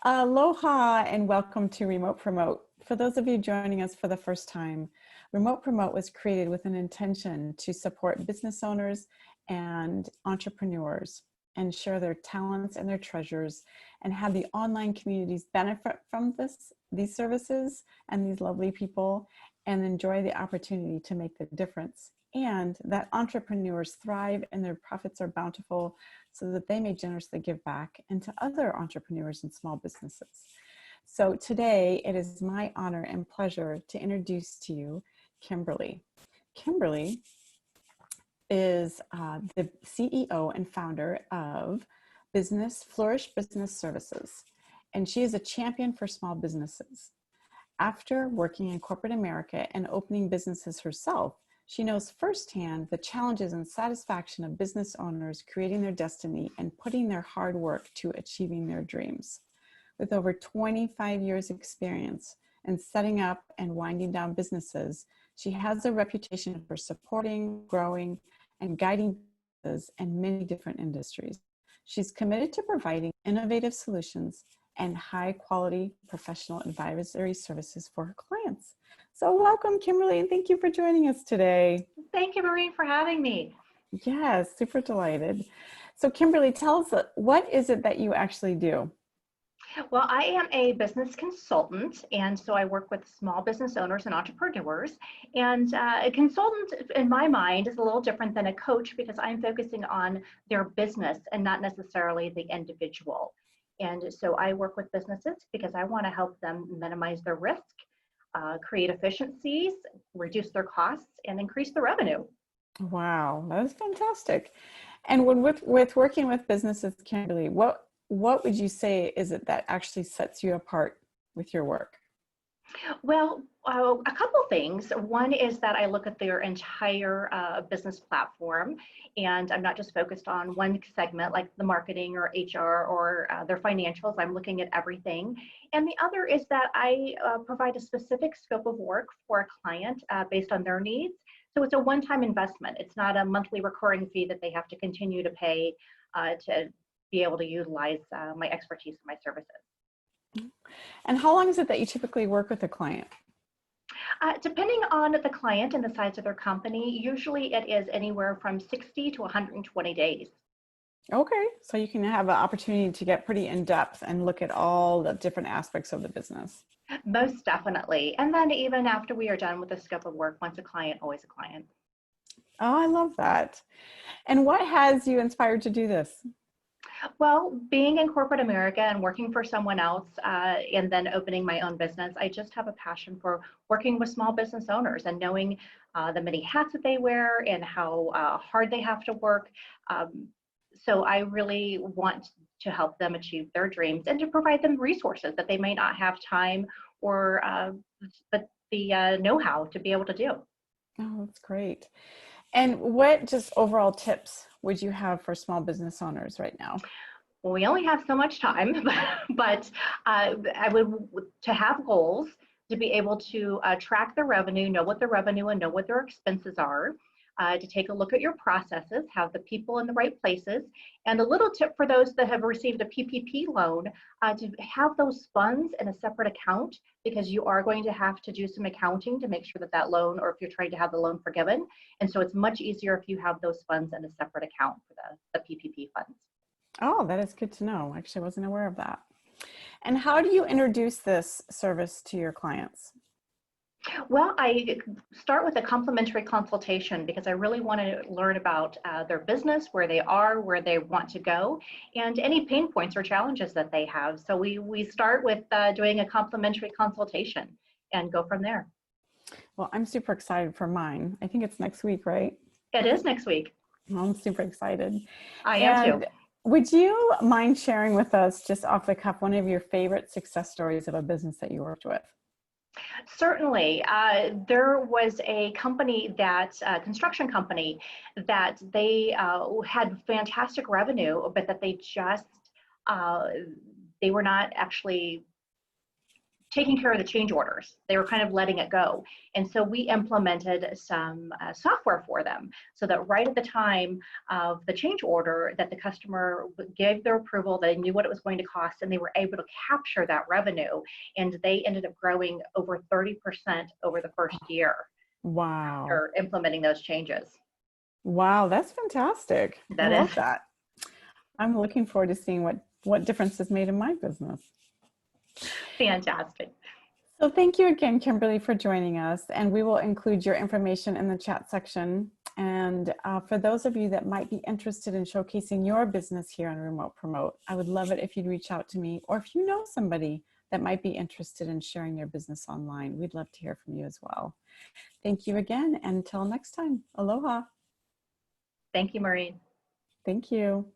Aloha and welcome to Remote Promote. For those of you joining us for the first time, Remote Promote was created with an intention to support business owners and entrepreneurs and share their talents and their treasures and have the online communities benefit from these services and these lovely people and enjoy the opportunity to make the difference, and that entrepreneurs thrive and their profits are bountiful so that they may generously give back and to other entrepreneurs and small businesses. So today it is my honor and pleasure to introduce to you Kimberly. Kimberly is the CEO and founder of Flourish Business Services, and she is a champion for small businesses. After working in corporate America and opening businesses herself, she knows firsthand the challenges and satisfaction of business owners creating their destiny and putting their hard work to achieving their dreams. With over 25 years experience in setting up and winding down businesses, she has a reputation for supporting, growing, and guiding businesses in many different industries. She's committed to providing innovative solutions and high quality professional advisory services for her clients. So welcome, Kimberly, and thank you for joining us today. Thank you, Maureen, for having me. Yes, super delighted. So Kimberly, tell us, what is it that you actually do? Well, I am a business consultant, and so I work with small business owners and entrepreneurs. And a consultant, in my mind, is a little different than a coach because I'm focusing on their business and not necessarily the individual. And so I work with businesses because I want to help them minimize their risk, create efficiencies, reduce their costs, and increase the revenue. Wow, that's fantastic. And when with working with businesses, Kimberly, what would you say is it that actually sets you apart with your work? Well, a couple things. One is that I look at their entire business platform, and I'm not just focused on one segment like the marketing or HR or their financials. I'm looking at everything. And the other is that I provide a specific scope of work for a client based on their needs. So it's a one-time investment. It's not a monthly recurring fee that they have to continue to pay to be able to utilize my expertise and my services. And how long is it that you typically work with a client? Depending on the client and the size of their company, usually it is anywhere from 60 to 120 days. Okay, so you can have an opportunity to get pretty in depth and look at all the different aspects of the business. Most definitely. And then even after we are done with the scope of work, once a client, always a client. Oh, I love that. And what has you inspired to do this? Well, being in corporate America and working for someone else and then opening my own business, I just have a passion for working with small business owners and knowing the many hats that they wear and how hard they have to work. So I really want to help them achieve their dreams and to provide them resources that they may not have time or but the know-how to be able to do. Oh, that's great. And what just overall tips would you have for small business owners right now? Well, we only have so much time, but I would to have goals, to be able to track the revenue, know what the revenue and know what their expenses are, to take a look at your processes, have the people in the right places, and a little tip for those that have received a PPP loan, to have those funds in a separate account because you are going to have to do some accounting to make sure that that loan, or if you're trying to have the loan forgiven, and so it's much easier if you have those funds in a separate account for the PPP funds. Oh, that is good to know. Actually, I wasn't aware of that. And how do you introduce this service to your clients? Well, I start with a complimentary consultation because I really want to learn about their business, where they are, where they want to go, and any pain points or challenges that they have. So we start with doing a complimentary consultation and go from there. Well, I'm super excited for mine. I think it's next week, right? It is next week. I'm super excited. I am too. Would you mind sharing with us, just off the cuff, one of your favorite success stories of a business that you worked with? Certainly. There was a company construction company that they had fantastic revenue, but that they just, they were not actually taking care of the change orders. They were kind of letting it go. And so we implemented some software for them so that right at the time of the change order that the customer gave their approval, they knew what it was going to cost, and they were able to capture that revenue. And they ended up growing over 30% over the first year. Wow. After implementing those changes. Wow, that's fantastic. I love that. I'm looking forward to seeing what difference has made in my business. Fantastic. So thank you again, Kimberly, for joining us. And we will include your information in the chat section. And for those of you that might be interested in showcasing your business here on Remote Promote, I would love it if you'd reach out to me, or if you know somebody that might be interested in sharing their business online. We'd love to hear from you as well. Thank you again. And until next time, aloha. Thank you, Maureen. Thank you.